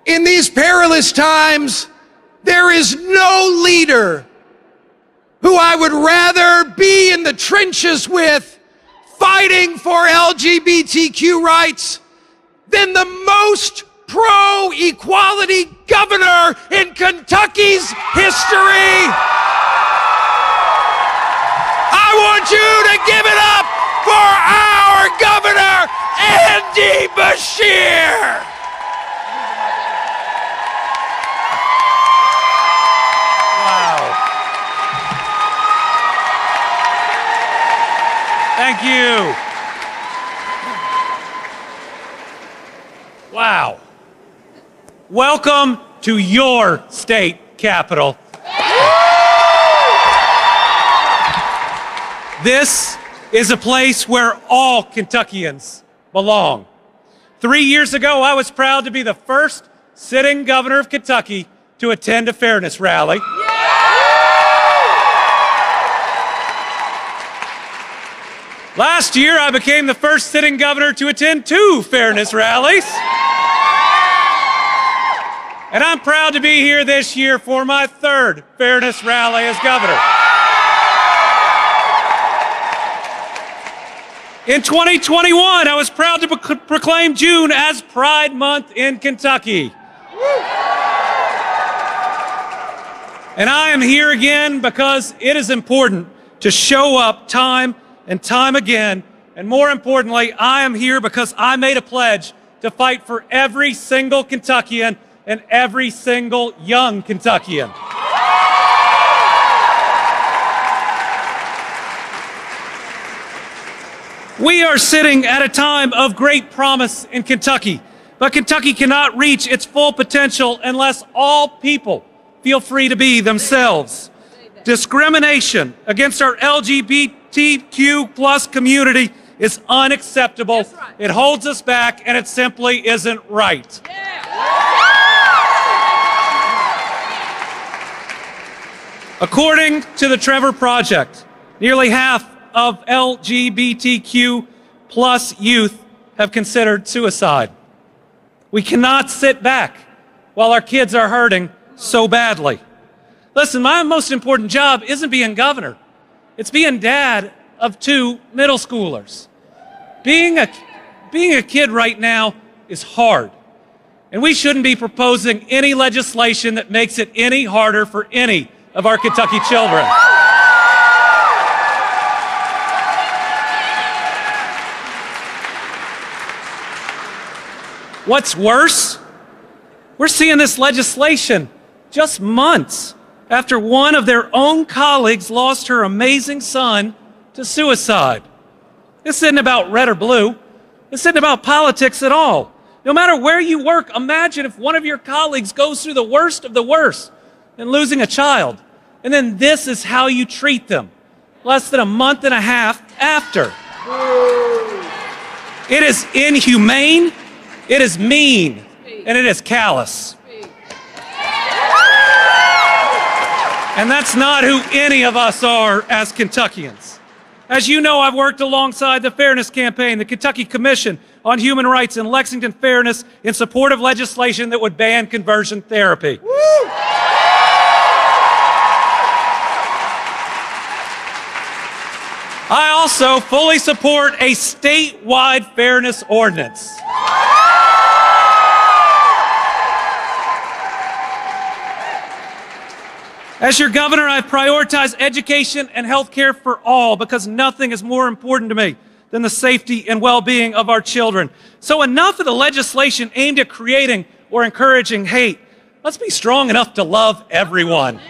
In these perilous times, there is no leader who I would rather be in the trenches with fighting for LGBTQ rights than the most pro-equality governor in Kentucky's history. I want you to give it up for our governor, Andy Beshear. Thank you. Wow. Welcome to your state capital. This is a place where all Kentuckians belong. 3 years ago, I was proud to be the first sitting governor of Kentucky to attend a fairness rally. Last year, I became the first sitting governor to attend 2 fairness rallies. And I'm proud to be here this year for my 3rd fairness rally as governor. In 2021, I was proud to proclaim June as Pride Month in Kentucky. And I am here again because it is important to show up time and time again, and more importantly, I am here because I made a pledge to fight for every single Kentuckian and every single young Kentuckian. We are sitting at a time of great promise in Kentucky, but Kentucky cannot reach its full potential unless all people feel free to be themselves. Discrimination against our LGBTQ+ community is unacceptable. Right. It holds us back, and it simply isn't right. Yeah. According to the Trevor Project, nearly half of LGBTQ+ youth have considered suicide. We cannot sit back while our kids are hurting so badly. Listen, my most important job isn't being governor. It's being dad of 2 middle schoolers. Being a kid right now is hard. And we shouldn't be proposing any legislation that makes it any harder for any of our Kentucky children. What's worse, we're seeing this legislation just months after one of their own colleagues lost her amazing son to suicide. This isn't about red or blue. This isn't about politics at all. No matter where you work, imagine if one of your colleagues goes through the worst of the worst and losing a child. And then this is how you treat them, less than a month and a half after. It is inhumane, it is mean, and it is callous. And that's not who any of us are as Kentuckians. As you know, I've worked alongside the Fairness Campaign, the Kentucky Commission on Human Rights, and Lexington Fairness in support of legislation that would ban conversion therapy. Woo! I also fully support a statewide fairness ordinance. As your governor, I prioritize education and health care for all because nothing is more important to me than the safety and well-being of our children. So enough of the legislation aimed at creating or encouraging hate. Let's be strong enough to love everyone.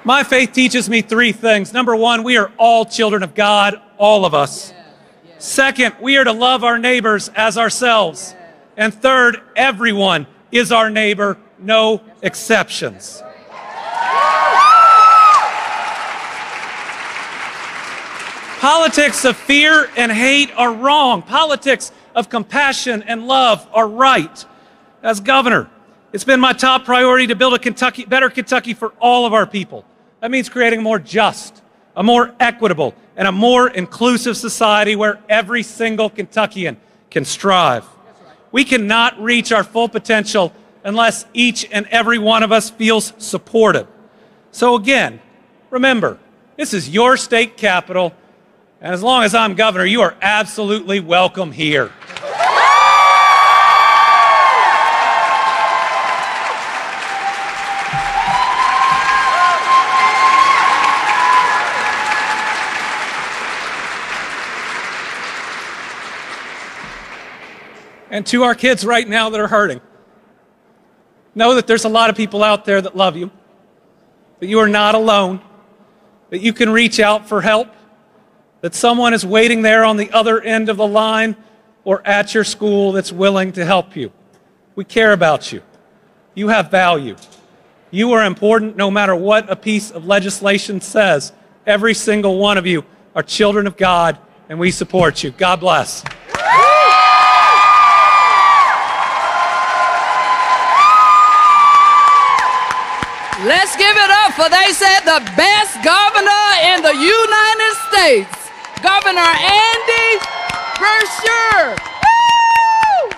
My faith teaches me 3 things. Number 1, we are all children of God, all of us. Second, we are to love our neighbors as ourselves. And third, everyone is our neighbor, no exceptions. Politics of fear and hate are wrong. Politics of compassion and love are right. As governor, it's been my top priority to build a better Kentucky for all of our people. That means creating a more just, a more equitable, and a more inclusive society where every single Kentuckian can strive. We cannot reach our full potential unless each and every one of us feels supported. So again, remember, this is your state capital, and as long as I'm governor, you are absolutely welcome here. And to our kids right now that are hurting, know that there's a lot of people out there that love you, that you are not alone, that you can reach out for help, that someone is waiting there on the other end of the line or at your school that's willing to help you. We care about you. You have value. You are important no matter what a piece of legislation says. Every single one of you are children of God, and we support you. God bless. Let's give it up for, they said, the best governor in the United States, Governor Andy Beshear. Woo!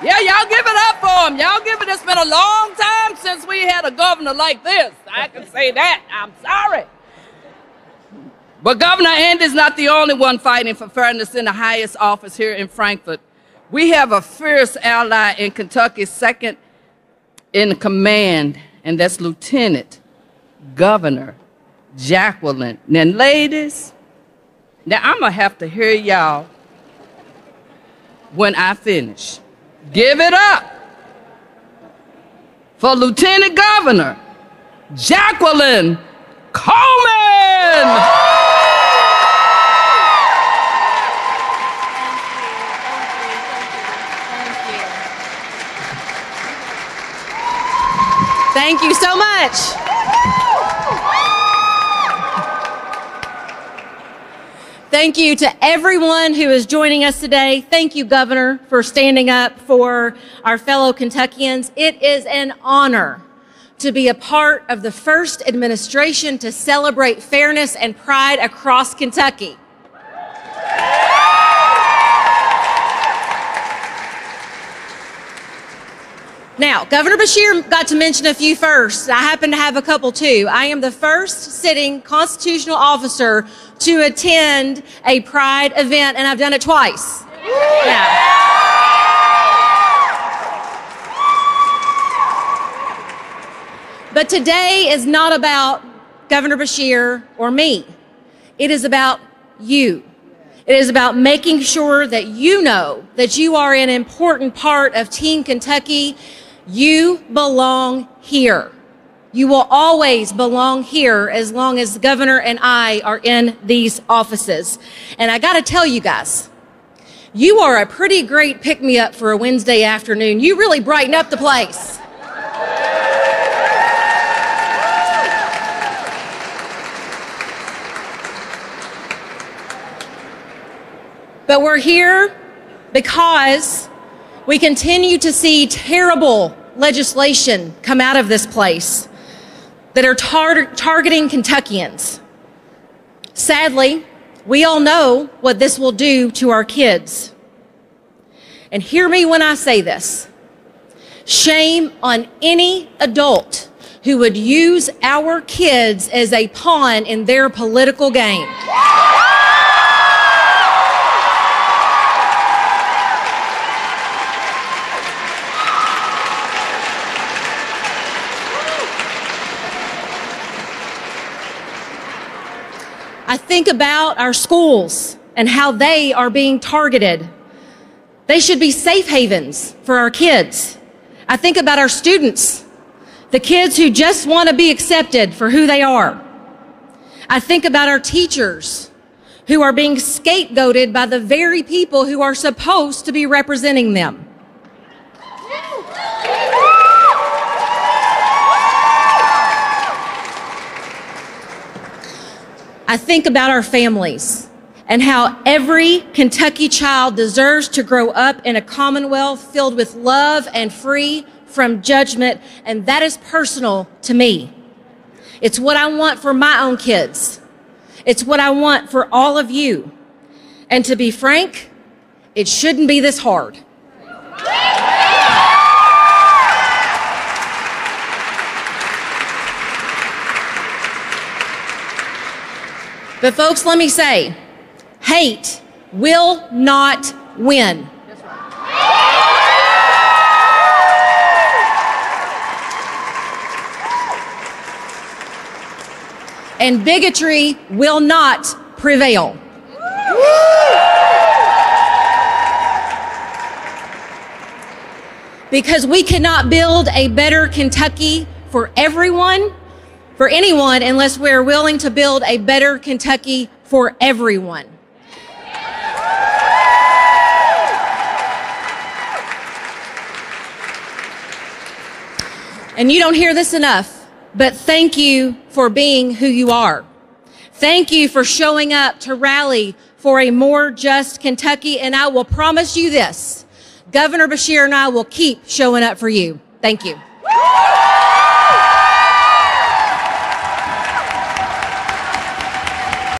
Yeah, y'all give it up for him. Y'all give it. It's been a long time since we had a governor like this. I can say that. I'm sorry. But Governor Andy's not the only one fighting for fairness in the highest office here in Frankfort. We have a fierce ally in Kentucky, second in command, and that's Lieutenant Governor Jacqueline. Now, ladies, now I'm going to have to hear y'all when I finish. Give it up for Lieutenant Governor Jacqueline Coleman. Thank you so much. Thank you to everyone who is joining us today. Thank you, Governor, for standing up for our fellow Kentuckians. It is an honor to be a part of the first administration to celebrate fairness and pride across Kentucky. Now, Governor Beshear got to mention a few firsts. I happen to have a couple too. I am the first sitting constitutional officer to attend a Pride event, and I've done it twice. Yeah. But today is not about Governor Beshear or me. It is about you. It is about making sure that you know that you are an important part of Team Kentucky. You belong here. You will always belong here as long as the governor and I are in these offices. And I got to tell you guys, you are a pretty great pick-me-up for a Wednesday afternoon. You really brighten up the place. But we're here because we continue to see terrible legislation come out of this place that are targeting Kentuckians. Sadly, we all know what this will do to our kids. And hear me when I say this. Shame on any adult who would use our kids as a pawn in their political game. I think about our schools and how they are being targeted. They should be safe havens for our kids. I think about our students, the kids who just want to be accepted for who they are. I think about our teachers who are being scapegoated by the very people who are supposed to be representing them. I think about our families and how every Kentucky child deserves to grow up in a commonwealth filled with love and free from judgment, and that is personal to me. It's what I want for my own kids. It's what I want for all of you. And to be frank, it shouldn't be this hard. But folks, let me say, hate will not win. And bigotry will not prevail. Because we cannot build a better Kentucky for everyone, for anyone, unless we're willing to build a better Kentucky for everyone. And you don't hear this enough, but thank you for being who you are. Thank you for showing up to rally for a more just Kentucky, and I will promise you this, Governor Beshear and I will keep showing up for you. Thank you.